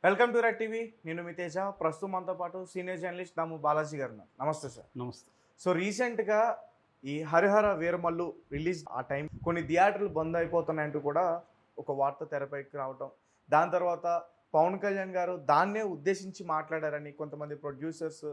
Welcome to red TV. నేను మీ తేజ. ప్రస్తుతం మనతో పాటు సీనియర్ జర్నలిస్ట్ దాము బాలాజీ గారు ఉన్నారు. నమస్తే సార్. నమస్తే. సో రీసెంట్గా ఈ హరిహర వీరమల్లు రిలీజ్ ఆ టైం కొన్ని థియేటర్లు బంద్ అయిపోతున్నాయంటూ కూడా ఒక వార్త తెరపైకి రావటం, దాని తర్వాత పవన్ కళ్యాణ్ గారు దాన్నే ఉద్దేశించి మాట్లాడారని, కొంతమంది ప్రొడ్యూసర్స్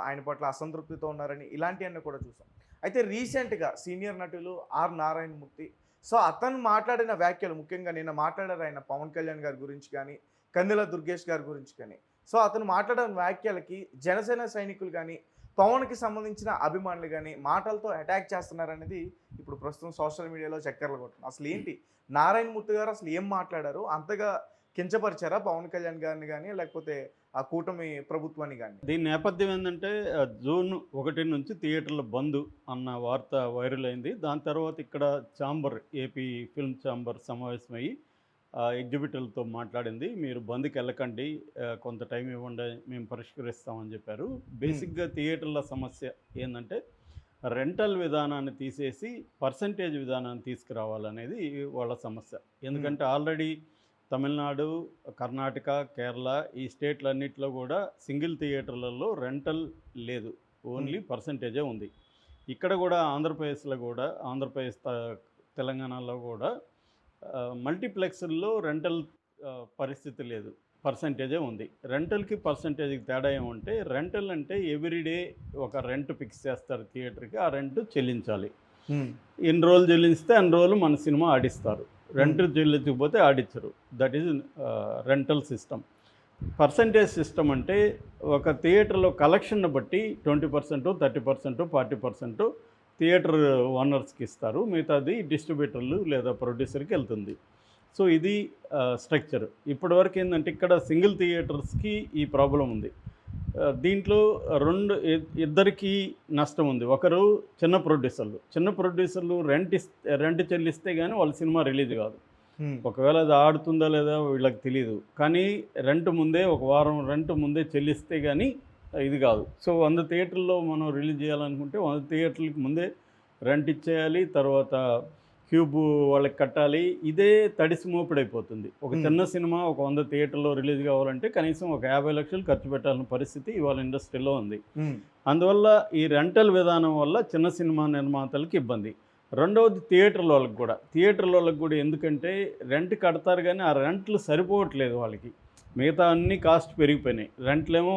ఆయన పట్ల అసంతృప్తితో ఉన్నారని, ఇలాంటివన్నీ కూడా చూసాం. అయితే రీసెంట్గా సీనియర్ నటులు ఆర్ నారాయణమూర్తి, సో అతను మాట్లాడిన వ్యాఖ్యలు, ముఖ్యంగా నిన్న మాట్లాడారు ఆయన పవన్ కళ్యాణ్ గారి గురించి కానీ కందిల దుర్గేష్ గారి గురించి కానీ. సో అతను మాట్లాడిన వ్యాఖ్యలకి జనసేన సైనికులు కానీ పవన్కి సంబంధించిన అభిమానులు కానీ మాటలతో అటాక్ చేస్తున్నారనేది ఇప్పుడు ప్రస్తుతం సోషల్ మీడియాలో చక్కర్లు కొట్టింది. అసలు ఏంటి నారాయణమూర్తి గారు అసలు ఏం మాట్లాడారు? అంతగా కించపరిచారా పవన్ కళ్యాణ్ గారిని కానీ, లేకపోతే ఆ కూటమి ప్రభుత్వాన్ని కానీ? దీని నేపథ్యం ఏంటంటే జూన్ 1 నుంచి థియేటర్ల బంద్ అన్న వార్త వైరల్ అయింది. దాని తర్వాత ఇక్కడ ఛాంబర్, ఏపీ ఫిల్మ్ ఛాంబర్ సమావేశమయ్యి ఎగ్జిబిటర్లతో మాట్లాడింది. మీరు బంద్కి వెళ్ళకండి, కొంత టైం ఇవ్వండి, మేము పరిష్కరిస్తామని చెప్పారు. బేసిక్గా థియేటర్ల సమస్య ఏంటంటే రెంటల్ విధానాన్ని తీసేసి పర్సంటేజ్ విధానాన్ని తీసుకురావాలనేది వాళ్ళ సమస్య. ఎందుకంటే ఆల్రెడీ తమిళనాడు, కర్ణాటక, కేరళ ఈ స్టేట్లన్నింటిలో కూడా సింగిల్ థియేటర్లలో రెంటల్ లేదు, ఓన్లీ పర్సంటేజే ఉంది. ఇక్కడ కూడా ఆంధ్రప్రదేశ్లో కూడా, తెలంగాణలో కూడా మల్టీప్లెక్స్ల్లో రెంటల్ పరిస్థితి లేదు, పర్సంటేజే ఉంది. రెంటల్కి పర్సంటేజ్కి తేడా ఏమంటే, రెంటల్ అంటే ఎవ్రీడే ఒక రెంట్ ఫిక్స్ చేస్తారు థియేటర్కి, ఆ రెంట్ చెల్లించాలి. ఎన్ని రోజులు చెల్లిస్తే అన్ని రోజులు మన సినిమా ఆడిస్తారు. రెంట్ చెల్లించకపోతే ఆడించరు. That is rental system. Percentage system అంటే ఒక థియేటర్లో కలెక్షన్ను బట్టి 20%, 30%, 40% థియేటర్ ఓనర్స్కి ఇస్తారు, మిగతాది డిస్ట్రిబ్యూటర్లు లేదా ప్రొడ్యూసర్కి వెళ్తుంది. సో ఇది స్ట్రక్చర్. ఇప్పటివరకు ఏంటంటే ఇక్కడ సింగిల్ థియేటర్స్కి ఈ ప్రాబ్లం ఉంది. దీంట్లో ఇద్దరికి నష్టం ఉంది. ఒకరు చిన్న ప్రొడ్యూసర్లు రెంట్ చెల్లిస్తే కానీ వాళ్ళ సినిమా రిలీజ్ కాదు. ఒకవేళ అది ఆడుతుందా లేదా వీళ్ళకి తెలియదు, కానీ ఒక వారం రెంట్ ముందే చెల్లిస్తే కానీ ఇది కాదు. సో 100 థియేటర్లో మనం రిలీజ్ చేయాలనుకుంటే 100 థియేటర్లకి ముందే రెంట్ ఇచ్చేయాలి, తర్వాత క్యూబ్ వాళ్ళకి కట్టాలి. ఇదే తడిసి మోపుడైపోతుంది. ఒక చిన్న సినిమా ఒక 100 థియేటర్లో రిలీజ్ కావాలంటే కనీసం ఒక 50 లక్షలు ఖర్చు పెట్టాల్సిన పరిస్థితి ఇవాళ ఇండస్ట్రీలో ఉంది. అందువల్ల ఈ రెంటల్ విధానం వల్ల చిన్న సినిమా నిర్మాతలకు ఇబ్బంది. రెండవది థియేటర్ల వాళ్ళకి కూడా ఎందుకంటే రెంట్ కడతారు, కానీ ఆ రెంట్లు సరిపోవట్లేదు వాళ్ళకి. మిగతా అన్ని కాస్ట్ పెరిగిపోయినాయి, రెంట్లేమో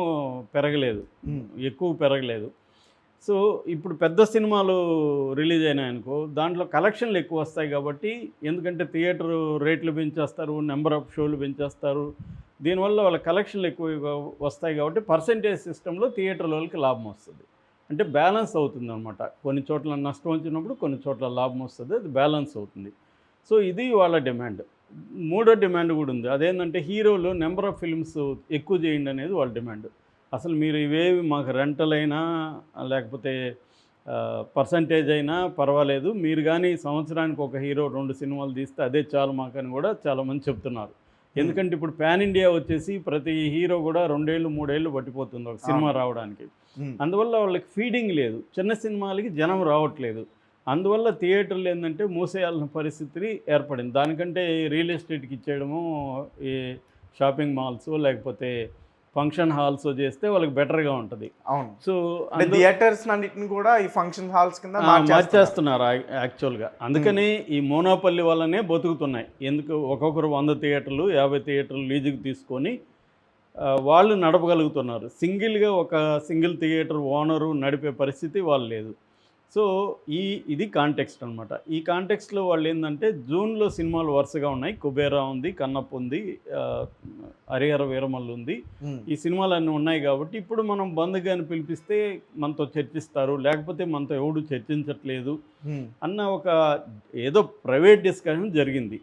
ఎక్కువ పెరగలేదు. సో ఇప్పుడు పెద్ద సినిమాలు రిలీజ్ అయినాయనుకో, దాంట్లో కలెక్షన్లు ఎక్కువ వస్తాయి కాబట్టి, ఎందుకంటే థియేటర్ రేట్లు పెంచేస్తారు, నెంబర్ ఆఫ్ షోలు పెంచేస్తారు, దీనివల్ల వాళ్ళ కలెక్షన్లు ఎక్కువ వస్తాయి కాబట్టి పర్సంటేజ్ సిస్టంలో థియేటర్ల వాళ్ళకి లాభం వస్తుంది. అంటే బ్యాలెన్స్ అవుతుంది అనమాట. కొన్ని చోట్ల నష్టం వచ్చినప్పుడు కొన్ని చోట్ల లాభం వస్తుంది, అది బ్యాలెన్స్ అవుతుంది. సో ఇది వాళ్ళ డిమాండ్. మూడో డిమాండ్ కూడా ఉంది. అదేంటంటే హీరోలు నెంబర్ ఆఫ్ ఫిల్మ్స్ ఎక్కువ చేయండి అనేది వాళ్ళ డిమాండ్. అసలు మీరు ఇవేవి మాకు రెంటల్ అయినా లేకపోతే పర్సంటేజ్ అయినా పర్వాలేదు, మీరు కానీ సంవత్సరానికి ఒక హీరో 2 సినిమాలు తీస్తే అదే చాలు మాకని కూడా చాలామంది చెప్తున్నారు. ఎందుకంటే ఇప్పుడు పాన్ ఇండియా వచ్చేసి ప్రతి హీరో కూడా 2 ఏళ్ళు 3 ఏళ్ళు పట్టిపోతుంది ఒక సినిమా రావడానికి. అందువల్ల వాళ్ళకి ఫీడింగ్ లేదు, చిన్న సినిమాలకి జనం రావట్లేదు. అందువల్ల థియేటర్లు ఏంటంటే మూసేయాల్సిన పరిస్థితి ఏర్పడింది. దానికంటే రియల్ ఎస్టేట్కి ఇచ్చేయడము, ఈ షాపింగ్ మాల్స్ లేకపోతే ఫంక్షన్ హాల్స్ చేస్తే వాళ్ళకి బెటర్గా ఉంటుంది. అవును. సో థియేటర్స్ అన్నిటిని కూడా ఈ ఫంక్షన్ హాల్స్ కింద మార్చేస్తున్నారు యాక్చువల్గా. అందుకని ఈ మోనోపల్లి వల్లనే బతుకుతున్నాయి. ఎందుకు ఒక్కొక్కరు 100 థియేటర్లు 50 థియేటర్లు లీజుకి తీసుకొని వాళ్ళు నడపగలుగుతున్నారు. సింగిల్ థియేటర్ ఓనరు నడిపే పరిస్థితి వాళ్ళు లేదు. సో ఇది కాంటెక్స్ట్ అనమాట. ఈ కాంటెక్స్ట్లో వాళ్ళు ఏంటంటే జూన్లో సినిమాలు వరుసగా ఉన్నాయి. కుబేరా ఉంది, కన్నప్ప ఉంది, హరిహర వీరమల్లు ఉంది. ఈ సినిమాలన్నీ ఉన్నాయి కాబట్టి ఇప్పుడు మనం బంద్ గాని పిలిపిస్తే మనతో చర్చిస్తారు, లేకపోతే మనతో ఎవడు చర్చించట్లేదు అన్న ఒక ఏదో ప్రైవేట్ డిస్కషన్ జరిగింది.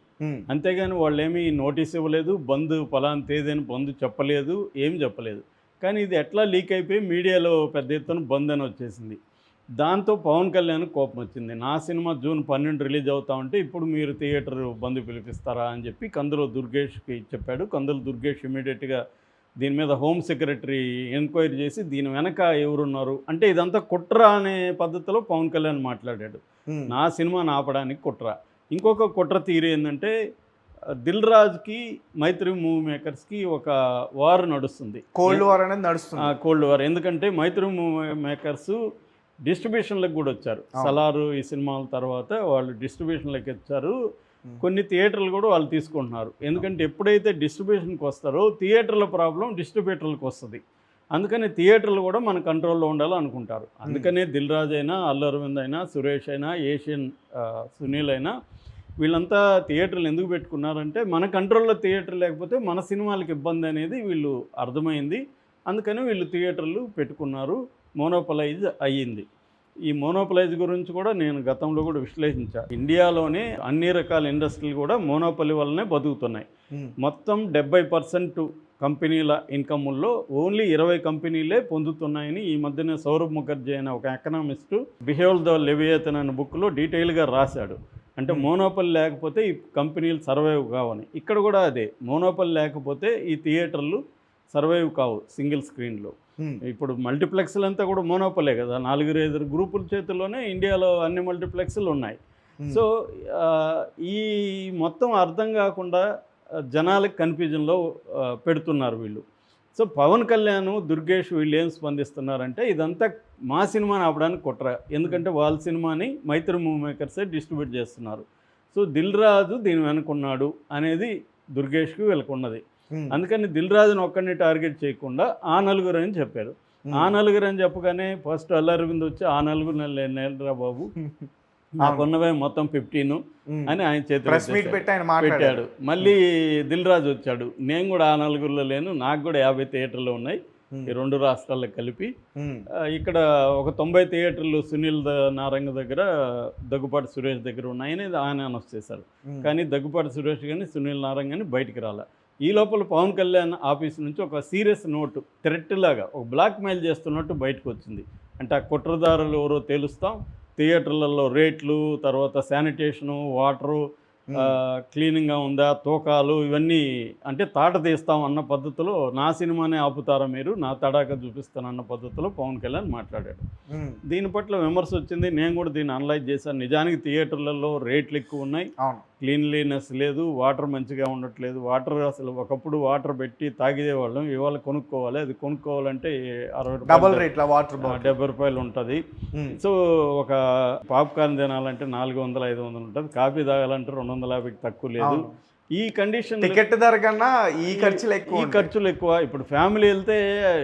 అంతేగాని వాళ్ళు ఏమీ నోటీస్ ఇవ్వలేదు, బంద్ ఫలానా తేదీని బంద్ చెప్పలేదు, ఏం చెప్పలేదు. కానీ ఇది ఎట్లా లీక్ అయిపోయి మీడియాలో పెద్ద ఎత్తున బంద్ అని వచ్చేసింది. దాంతో పవన్ కళ్యాణ్ కోపం వచ్చింది. నా సినిమా జూన్ 12 రిలీజ్ అవుతా ఉంటే ఇప్పుడు మీరు థియేటర్ బంద్ పిలిపిస్తారా అని చెప్పి కందుల దుర్గేష్కి చెప్పాడు. కందుల దుర్గేష్ ఇమీడియట్గా దీని మీద హోమ్ సెక్రటరీ ఎంక్వైరీ చేసి దీని వెనక ఎవరున్నారు అంటే ఇదంతా కుట్ర అనే పద్ధతిలో పవన్ కళ్యాణ్ మాట్లాడాడు. నా సినిమాని ఆపడానికి కుట్ర. ఇంకొక కుట్ర తీరు ఏంటంటే దిల్ రాజుకి మైత్రి మూవీ మేకర్స్కి ఒక వార్ నడుస్తుంది. కోల్డ్ వార్ అనేది నడుస్తుంది. Cold war. ఎందుకంటే మైత్రి మూవీ మేకర్స్ డిస్ట్రిబ్యూషన్లకు కూడా వచ్చారు. సలారు ఈ సినిమాల తర్వాత వాళ్ళు డిస్ట్రిబ్యూషన్లకు వచ్చారు. కొన్ని థియేటర్లు కూడా వాళ్ళు తీసుకుంటున్నారు. ఎందుకంటే ఎప్పుడైతే డిస్ట్రిబ్యూషన్కి వస్తారో థియేటర్ల ప్రాబ్లం డిస్ట్రిబ్యూటర్లకు వస్తుంది. అందుకని థియేటర్లు కూడా మన కంట్రోల్లో ఉండాలనుకుంటారు. అందుకనే దిల్ రాజు అయినా, అల్లు అరవింద్ అయినా, సురేష్ అయినా, ఏషియన్ సునీల్ అయినా వీళ్ళంతా థియేటర్లు ఎందుకు పెట్టుకున్నారంటే మన కంట్రోల్లో థియేటర్ లేకపోతే మన సినిమాలకు ఇబ్బంది అనేది వీళ్ళు అర్థమైంది. అందుకని వీళ్ళు థియేటర్లు పెట్టుకున్నారు. మోనోపలైజ్ అయ్యింది. ఈ మోనోపలైజ్ గురించి కూడా నేను గతంలో కూడా విశ్లేషించాను. ఇండియాలోనే అన్ని రకాల ఇండస్ట్రీలు కూడా మోనోపలి వల్లనే బతుకుతున్నాయి. మొత్తం 70% కంపెనీల ఇన్కముల్లో ఓన్లీ 20 కంపెనీలే పొందుతున్నాయని ఈ మధ్యనే సౌరభ్ ముఖర్జీ అనే ఒక ఎకనామిస్టు బిహేవ్ ద లెవియేతన్ అనే బుక్లో డీటెయిల్గా రాశాడు. అంటే మోనోపలి లేకపోతే ఈ కంపెనీలు సర్వైవ్ కావని. ఇక్కడ కూడా అదే, మోనోపలి లేకపోతే ఈ థియేటర్లు సర్వైవ్ కావు సింగిల్ స్క్రీన్లో. ఇప్పుడు మల్టీప్లెక్స్లు అంతా కూడా మోనోపలే కదా, 4-5 గ్రూపుల చేతుల్లోనే ఇండియాలో అన్ని మల్టీప్లెక్స్లు ఉన్నాయి. సో ఈ మొత్తం అర్థం కాకుండా జనాలకు కన్ఫ్యూజన్లో పెడుతున్నారు వీళ్ళు. సో పవన్ కళ్యాణ్, దుర్గేష్ వీళ్ళు ఏం స్పందిస్తున్నారంటే ఇదంతా మా సినిమాని ఆపడానికి కుట్ర. ఎందుకంటే వాళ్ళ సినిమాని మైత్రి మూవీ మేకర్సే డిస్ట్రిబ్యూట్ చేస్తున్నారు. సో దిల్ రాజు దీని వెనుకున్నాడు అనేది దుర్గేష్కి వీళ్ళకున్నది. అందుకని దిల్ రాజుని ఒక్కడిని టార్గెట్ చేయకుండా ఆ నలుగురు అని చెప్పారు. ఆ నలుగురు అని చెప్పగానే ఫస్ట్ అల్లు అరవింద్ వచ్చి ఆ నలుగురు నేలరా బాబు, నాకున్నవే మొత్తం 15 అని ఆయన చేతి పెట్టాడు. మళ్ళీ దిల్ రాజు వచ్చాడు, నేను కూడా ఆ నలుగురిలో లేను, నాకు కూడా 50 థియేటర్లు ఉన్నాయి ఈ 2 రాష్ట్రాల్లో కలిపి. ఇక్కడ ఒక 90 థియేటర్లు సునీల్ నారంగ దగ్గర, దగ్గుపాటి సురేష్ దగ్గర ఉన్నాయని ఆయన అనౌన్స్ చేశారు. కానీ దగ్గుపాటి సురేష్ కానీ సునీల్ నారంగ కానీ బయటికి రాలే. ఈ లోపల పవన్ కళ్యాణ్ ఆఫీస్ నుంచి ఒక సీరియస్ నోటు, థ్రెట్ లాగా ఒక బ్లాక్ మెయిల్ చేస్తున్నట్టు బయటకు వచ్చింది. అంటే ఆ కుట్రదారులు ఎవరో తెలుస్తాం, థియేటర్లలో రేట్లు, తర్వాత శానిటేషను, వాటరు, క్లీనింగ్గా ఉందా, తూకాలు, ఇవన్నీ అంటే తాట తీస్తాం అన్న పద్ధతిలో నా సినిమానే ఆపుతారా మీరు, నా తడాక చూపిస్తానన్న పద్ధతిలో పవన్ కళ్యాణ్ మాట్లాడాడు. దీని పట్ల విమర్శ వచ్చింది. నేను కూడా దీన్ని అనలైజ్ చేశాను. నిజానికి థియేటర్లలో రేట్లు ఎక్కువ ఉన్నాయి, క్లీన్లీనెస్ లేదు, వాటర్ మంచిగా ఉండట్లేదు. వాటర్ అసలు ఒకప్పుడు వాటర్ పెట్టి తాగేవాళ్ళం, ఇవాళ కొనుక్కోవాలి. అది కొనుక్కోవాలంటే 70 రూపాయలు ఉంటుంది. సో ఒక పాప్కార్న్ తినాలంటే 400-500 ఉంటుంది, కాఫీ తాగాలంటే 250కి తక్కువ లేదు. ఈ కండిషన్ టికెట్ ధర కన్నా ఈ ఖర్చులు ఎక్కువ. ఇప్పుడు ఫ్యామిలీ వెళ్తే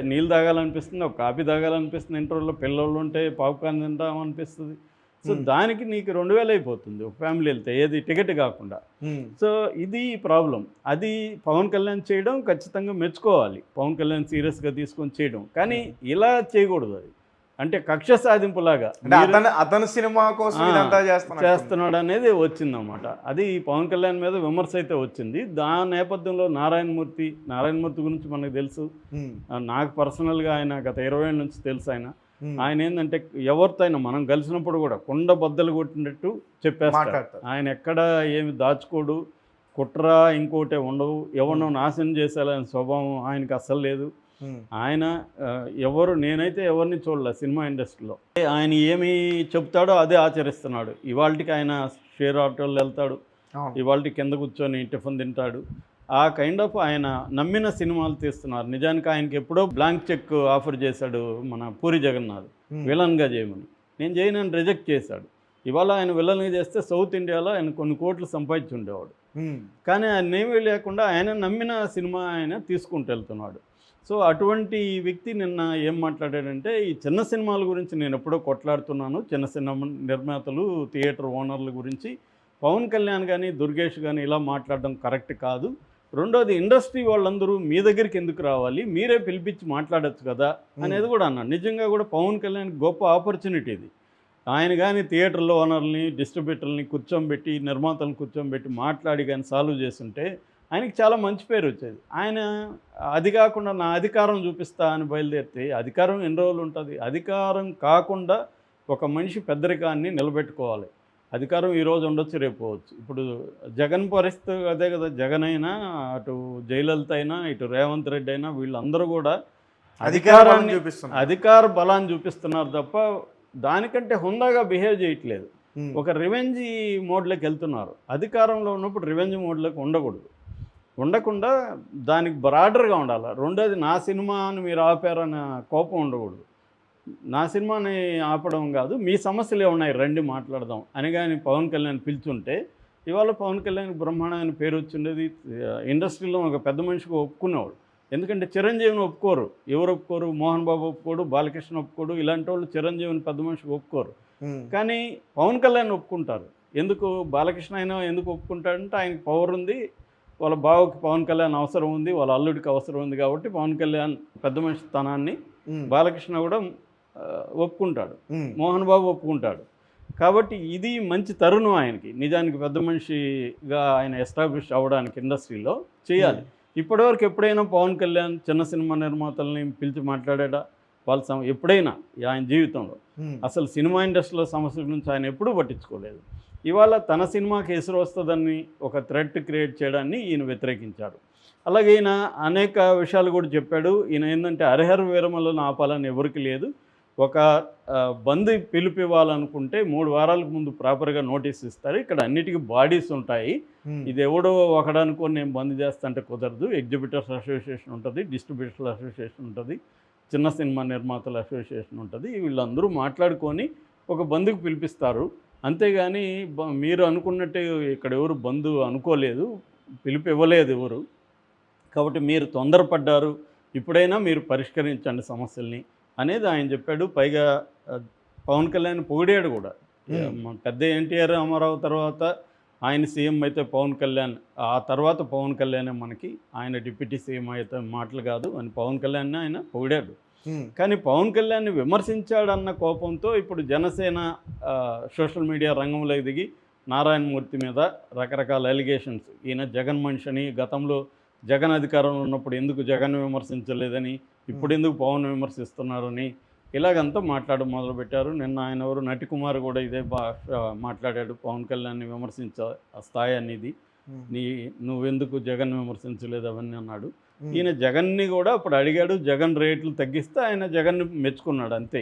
నీళ్ళు తాగాలనిపిస్తుంది, ఒక కాఫీ తాగాలనిపిస్తుంది, ఇంటర్వ్యూలో పిల్లలు ఉంటే పాప్కార్న్ తింటామనిపిస్తుంది. సో దానికి నీకు 2000 అయిపోతుంది ఒక ఫ్యామిలీ వెళ్తే, ఏది టికెట్ కాకుండా. సో ఇది ప్రాబ్లం. అది పవన్ కళ్యాణ్ చేయడం ఖచ్చితంగా మెచ్చుకోవాలి, పవన్ కళ్యాణ్ సీరియస్గా తీసుకొని చేయడం. కానీ ఇలా చేయకూడదు. అది అంటే కక్ష సాధింపులాగా అతను సినిమా కోసం చేస్తున్నాడు అనేది వచ్చిందన్నమాట. అది పవన్ కళ్యాణ్ మీద విమర్శ అయితే వచ్చింది. దాని నేపథ్యంలో నారాయణమూర్తి గురించి మనకు తెలుసు. నాకు పర్సనల్గా ఆయన గత 20 ఏళ్ళ నుంచి తెలుసు. ఆయన ఏంటంటే ఎవరితో అయినా మనం కలిసినప్పుడు కూడా కొండ బద్దలు కొట్టినట్టు చెప్పేస్తాడు. ఆయన ఎక్కడ ఏమి దాచుకోడు, కుట్ర ఇంకోటే ఉండవు, ఎవరినో నాశనం చేసేయాలనే స్వభావం ఆయనకి అస్సలు లేదు. ఆయన నేనైతే ఎవరిని చూడలే సినిమా ఇండస్ట్రీలో. ఆయన ఏమి చెప్తాడో అదే ఆచరిస్తున్నాడు. ఇవాళకి ఆయన షేర్ ఆటోలు వెళ్తాడు, ఇవాళకి కింద కూర్చొని టిఫిన్ తింటాడు. ఆ కైండ్ ఆఫ్ ఆయన నమ్మిన సినిమాలు తీస్తున్నారు. నిజానికి ఆయనకి ఎప్పుడో బ్లాంక్ చెక్ ఆఫర్ చేశాడు మన పూరి జగన్నాథ్, విలన్గా చేయమని. నేను చేయనని రిజెక్ట్ చేశాడు. ఇవాళ ఆయన విలన్గా చేస్తే సౌత్ ఇండియాలో ఆయన కొన్ని కోట్లు సంపాదించి ఉండేవాడు. కానీ ఆయన ఏమీ లేకుండా ఆయన నమ్మిన సినిమా ఆయన తీసుకుంటూ వెళ్తున్నాడు. సో అటువంటి వ్యక్తి నిన్న ఏం మాట్లాడాడంటే, ఈ చిన్న సినిమాల గురించి నేను ఎప్పుడో కొట్లాడుతున్నాను, చిన్న సినిమా నిర్మాతలు, థియేటర్ ఓనర్ల గురించి. పవన్ కళ్యాణ్ కానీ దుర్గేష్ కానీ ఇలా మాట్లాడడం కరెక్ట్ కాదు. రెండోది, ఇండస్ట్రీ వాళ్ళందరూ మీ దగ్గరికి ఎందుకు రావాలి, మీరే పిలిపించి మాట్లాడచ్చు కదా అనేది కూడా అన్నాడు. నిజంగా కూడా పవన్ కళ్యాణ్ గొప్ప ఆపర్చునిటీ ఇది. ఆయన కానీ థియేటర్లో ఓనర్ని, డిస్ట్రిబ్యూటర్ని కూర్చోబెట్టి, నిర్మాతలను కూర్చోబెట్టి మాట్లాడి కానీ సాల్వ్ చేస్తుంటే ఆయనకి చాలా మంచి పేరు వచ్చేది. ఆయన అది కాకుండా నా అధికారం చూపిస్తా అని బయలుదేరితే అధికారం ఎన్ని రోజులు ఉంటుంది? అధికారం కాకుండా ఒక మనిషి పెద్దరికాన్ని నిలబెట్టుకోవాలి. అధికారం ఈరోజు ఉండొచ్చు, రేపు పోవచ్చు. ఇప్పుడు జగన్ పరిస్థితి అదే కదా. జగన్ అయినా, అటు జయలలిత అయినా, ఇటు రేవంత్ రెడ్డి అయినా, వీళ్ళందరూ కూడా అధికార బలాన్ని చూపిస్తున్నారు తప్ప దానికంటే హుందాగా బిహేవ్ చేయట్లేదు. ఒక రివెంజ్ మోడ్లోకి వెళ్తున్నారు. అధికారంలో ఉన్నప్పుడు రివెంజ్ మోడ్లోకి ఉండకూడదు. ఉండకుండా దానికి బ్రాడర్గా ఉండాలి. రెండోది నా సినిమాని మీరు ఆపారన్న కోపం ఉండకూడదు. నా సినిమాని ఆపడం కాదు, మీ సమస్యలు ఏమున్నాయి రండి మాట్లాడదాం అని కానీ పవన్ కళ్యాణ్ పిలుచుంటే ఇవాళ పవన్ కళ్యాణ్ బ్రహ్మాండమైన పేరు వచ్చిండేది. ఇండస్ట్రీలో ఒక పెద్ద మనిషిగా ఒప్పుకునేవాడు. ఎందుకంటే చిరంజీవిని ఒప్పుకోరు. ఎవరు ఒప్పుకోరు? మోహన్ బాబు ఒప్పుకోడు, బాలకృష్ణ ఒప్పుకోడు. ఇలాంటి వాళ్ళు చిరంజీవిని పెద్ద మనిషిగా ఒప్పుకోరు. కానీ పవన్ కళ్యాణ్ ఒప్పుకుంటారు. ఎందుకు బాలకృష్ణ అయినా ఎందుకు ఒప్పుకుంటాడంటే ఆయనకి పవర్ ఉంది, వాళ్ళ బావకి పవన్ కళ్యాణ్ అవసరం ఉంది, వాళ్ళ అల్లుడికి అవసరం ఉంది కాబట్టి పవన్ కళ్యాణ్ పెద్ద మనిషి స్థానాన్ని బాలకృష్ణ కూడా ఒప్పుకుంటాడు, మోహన్ బాబు ఒప్పుకుంటాడు. కాబట్టి ఇది మంచి తరుణం ఆయనకి. నిజానికి పెద్ద మనిషిగా ఆయన ఎస్టాబ్లిష్ అవ్వడానికి ఇండస్ట్రీలో చేయాలి. ఇప్పటివరకు ఎప్పుడైనా పవన్ కళ్యాణ్ చిన్న సినిమా నిర్మాతల్ని పిలిచి మాట్లాడా? వాళ్ళ ఎప్పుడైనా ఆయన జీవితంలో అసలు సినిమా ఇండస్ట్రీలో సమస్యల గురించి ఆయన ఎప్పుడూ పట్టించుకోలేదు. ఇవాళ తన సినిమాకి ఎసురు వస్తుందని ఒక థ్రెట్ క్రియేట్ చేయడాన్ని ఈయన వ్యతిరేకించాడు. అలాగే ఈయన అనేక విషయాలు కూడా చెప్పాడు. ఈయన ఏంటంటే హరిహర వీరమల్లుని ఆపాలని ఎవరికి లేదు. ఒక బంద్ పిలుపు ఇవ్వాలనుకుంటే 3 వారాలకు ముందు ప్రాపర్గా నోటీస్ ఇస్తారు. ఇక్కడ అన్నిటికీ బాడీస్ ఉంటాయి. ఇది ఎవడో ఒకడనుకొని నేను బంద్ చేస్తాంటే కుదరదు. ఎగ్జిబిటర్స్ అసోసియేషన్ ఉంటుంది, డిస్ట్రిబ్యూటర్స్ అసోసియేషన్ ఉంటుంది, చిన్న సినిమా నిర్మాతల అసోసియేషన్ ఉంటుంది. వీళ్ళందరూ మాట్లాడుకొని ఒక బంద్కి పిలిపిస్తారు. అంతేగాని మీరు అనుకున్నట్టే ఇక్కడ ఎవరు బంద్ అనుకోలేదు, పిలుపు ఇవ్వలేదు ఎవరు. కాబట్టి మీరు తొందరపడ్డారు, ఇప్పుడైనా మీరు పరిష్కరించండి సమస్యల్ని అనేది ఆయన చెప్పాడు. పైగా పవన్ కళ్యాణ్ పొగిడాడు కూడా. పెద్ద ఎన్టీఆర్ రామారావు తర్వాత ఆయన సీఎం అయితే పవన్ కళ్యాణ్, ఆ తర్వాత పవన్ కళ్యాణ్ మనకి ఆయన డిప్యూటీ సీఎం అయితే మాటలు కాదు అని పవన్ కళ్యాణ్ ఆయన పొగిడాడు. కానీ పవన్ కళ్యాణ్ని విమర్శించాడన్న కోపంతో ఇప్పుడు జనసేన సోషల్ మీడియా రంగంలోకి దిగి నారాయణమూర్తి మీద రకరకాల ఎలిగేషన్స్, ఈయన జగన్ మనిషి అని, గతంలో జగన్ అధికారంలో ఉన్నప్పుడు ఎందుకు జగన్ విమర్శించలేదని, ఇప్పుడు ఎందుకు పవన్ విమర్శిస్తున్నారని ఇలాగంతా మాట్లాడడం మొదలుపెట్టారు. నిన్న ఆయన ఎవరు నటికుమార్ కూడా ఇదే మాట్లాడాడు. పవన్ కళ్యాణ్ని విమర్శించ ఆ స్థాయి అనేది నువ్వెందుకు జగన్ విమర్శించలేదు అవన్నీ అన్నాడు. ఈయన జగన్ని కూడా అప్పుడు అడిగాడు. జగన్ రేట్లు తగ్గిస్తే ఆయన జగన్ని మెచ్చుకున్నాడు అంతే.